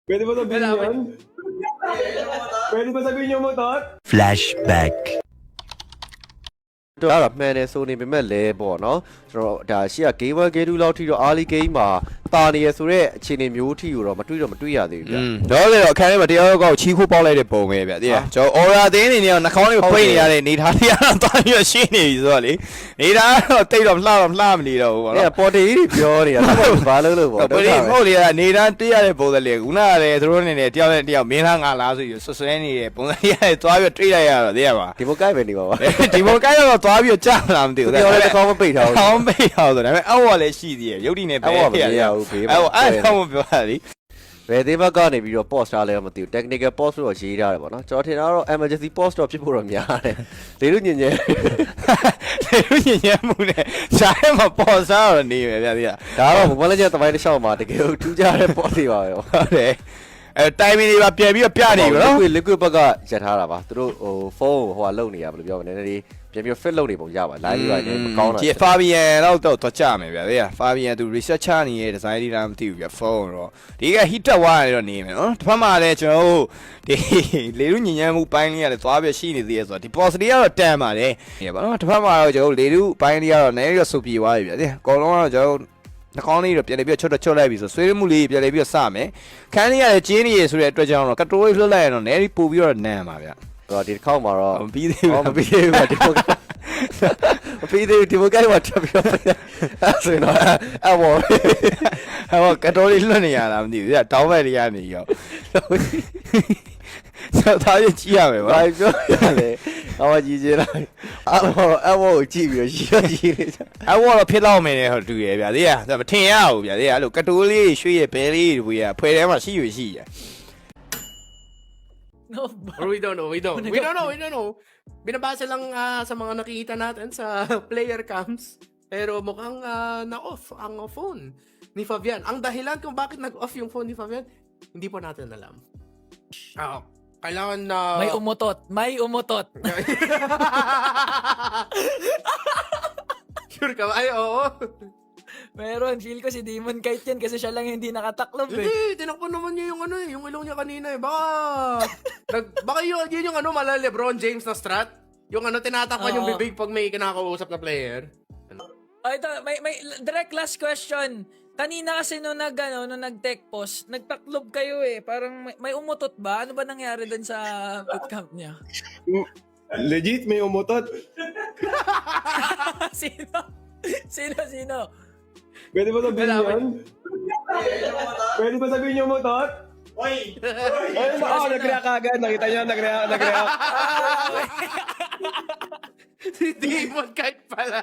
Pwede ba sabihin yan? Pwede ba sabihin yung motor? Flashback. ဒါတော့မှန်တယ်ဆိုနေပေမဲ့လည်းပေါ့နော်ကျွန်တော်ဒါရှေ့က game 1 game 2လောက်ထိတော့ early game မှာတာနေရဆိုတော့အခြေအနေမျိုးထိကိုတော့မတွေ့ရသေးဘူးဗျ တော့လေတော့အခန်းထဲမှာတရားရောချီးခိုးပေါက်လိုက်တဲ့ပုံပဲဗျတည်ရကျွန်တော် aura သင်းနေနေတော့နှာခေါင်းလေးကိုပိတ်နေရတဲ့နေသားတွေကတော့တာပြီးတော့ရှင်းနေပြီဆိုတော့လေနေသားကတော့တိတ်တော့လှမနေတော့ဘူးပေါ့ အဲ့ နော် ပေါ်တေးကြီးပြောနေတာတော့ဘာလို့လို့ပေါ့ ပရိဟုတ်လေကနေသားတွေ့ရတဲ့ပုံစံလေးခုနကလည်းသူတို့နေနေတယောက်နဲ့တယောက်မင်းလားငါလားဆိုပြီးဆွဆွဲနေတဲ့ပုံစံလေးရတယ်သွားပြီးတွေ့လိုက်ရတော့တည်ရပါ ဒီမိုကိုက်ပဲနေပါပါ ဒီမောကိုင်းတော့သွားပြီးကြာလာမသိဘူး ပြောလဲတစ်ခေါက်မပိတ်ထားဘူး ခေါင်းပိတ်အောင်ဆိုဒါပေမဲ့အောက်ကလည်းရှိသေးတယ်ရုပ်တည်နေပဲ အောက်ကမရဘူးဘေးမှာ အဲ့တော့မပြောရလေ ဘယ်သေးဘက်ကနေပြီးတော့ post ထားလဲမသိဘူး technical post လို့ရေးထားတယ်ပေါ့နော်ကျွန်တော်ထင်တာတော့ emergency post တော့ဖြစ်ဖို့တော့များတယ်လေလူညင်ညင် လေလူညင်ညင်မှုနဲ့ရှားမှာပေါ်စားတော့နေပဲဗျာဒီက ဒါတော့ဘုမလည်းကျတပိုင်းတစ်လျှောက်မှာတကယ်ထူးခြားတဲ့ post တွေပါပဲ ဟုတ်တယ်အဲတိုင်မီတွေပါပြန်ပြီးတော့ပြနေပြီနော် liquid ဘက်ကရက်ထားတာပါသူတို့ဟိုဖုန်းကိုဟိုကလုံနေရဘယ်လိုပြောမလဲနည်းနည်းပြန်ပြီး fit လုပ်နေပုံရပါ live ရိုက်နေမကောင်းတာ ဒီဖာဘီယန်တော့ကြမယ်ဗျာဒီကဖာဘီယန်သူ researcher နေတဲ့ design တွေလားမသိဘူးဗျာဖုန်းတော့ဒီက hit တက်သွားတယ်တော့နေမယ်နော်တစ်ဖက်မှာလည်းကျွန်တော်တို့ဒီလေလူညင်ညမ်းမှုပိုင်းလေးကလည်းသွားပြီးရှိနေသေးရဲ့ဆိုတော့ဒီ post တွေကတော့တန်ပါတယ်ဒီပါနော်တစ်ဖက်မှာတော့ကျွန်တော်တို့လေလူပိုင်းလေးကတော့နည်းနည်းတော့ဆူပြေသွားပြီဗျာဒီအကောင်လုံးကတော့ကျွန်တော်နှကောင်းလေးတော့ပြန်ပြီးချွတ်လိုက်ပြီဆိုဆွေးမှုလေးပြန်ပြီးစမယ်ခန်းလေးကလည်းကျင်းနေရဆိုတဲ့အတွက်ကြောင့်တော့ကတိုးလေးလွှတ်လိုက်ရင်တော့နည်းနည်းပို့ပြီးတော့နန်ပါဗျာ တော့ဒီတစ်ခေါက်မှာတော့ မပြီးသေးဘူး မပြီးသေးဘူးဒီမိုမပြီးသေးဘူးဒီမိုကိုက်မှာတက်ပြီးတော့အဲ့ဆိုရင်တော့အဲ့ဘော ဟောကတိုးလေးလွှတ်နေရတာမသိဘူးတောင်းဘက်တွေကနေရောဆက်သားရကြည့်ရမယ်ဗော ဘာပြောရလဲအော်ကြီးကြီးလိုက်အဲ့ဘောကိုကြည့်ပြီးတော့ရှိနေကြ အဲ့ဘောတော့ဖြစ်တော့မယ်နဲ့ဟောတူရဗျာဒီကမထင်ရဘူးဗျာဒီကအဲ့လိုကတိုးလေးရွှေ့ရဘဲလေးတွေဖွဲ့ထဲမှာရှိရ No, Or we don't know. Binabasa lang sa mga nakikita natin sa player cams. Pero mukhang na-off ang phone ni Fabian. Ang dahilan kung bakit nag-off yung phone ni Fabian, hindi po natin alam. Kailangan na... may umutot. Sure ka ba? Ay, oo. Meron, feel ko si Demon Kite yan kasi siya lang hindi nakataklob eh. Hindi, tinakpan naman niya yung ilong niya kanina eh. Baka yun yung malala LeBron James na strat. Yung tinatakpan yung Oo. bibig pag may kinakausap na player. Oh, ito, may direct last question. Kanina kasi nung nag-tech post, nagtaklob kayo eh. Parang may umutot ba? Ano ba nangyari dun sa bootcamp niya? Legit, may umutot. Sino? Pwede ba sabihin Wala, yan? Pwede ba sabihin yung motor? Ay, nag-react agad. Nakita niyo, nag-react. Si Demon Kite pala.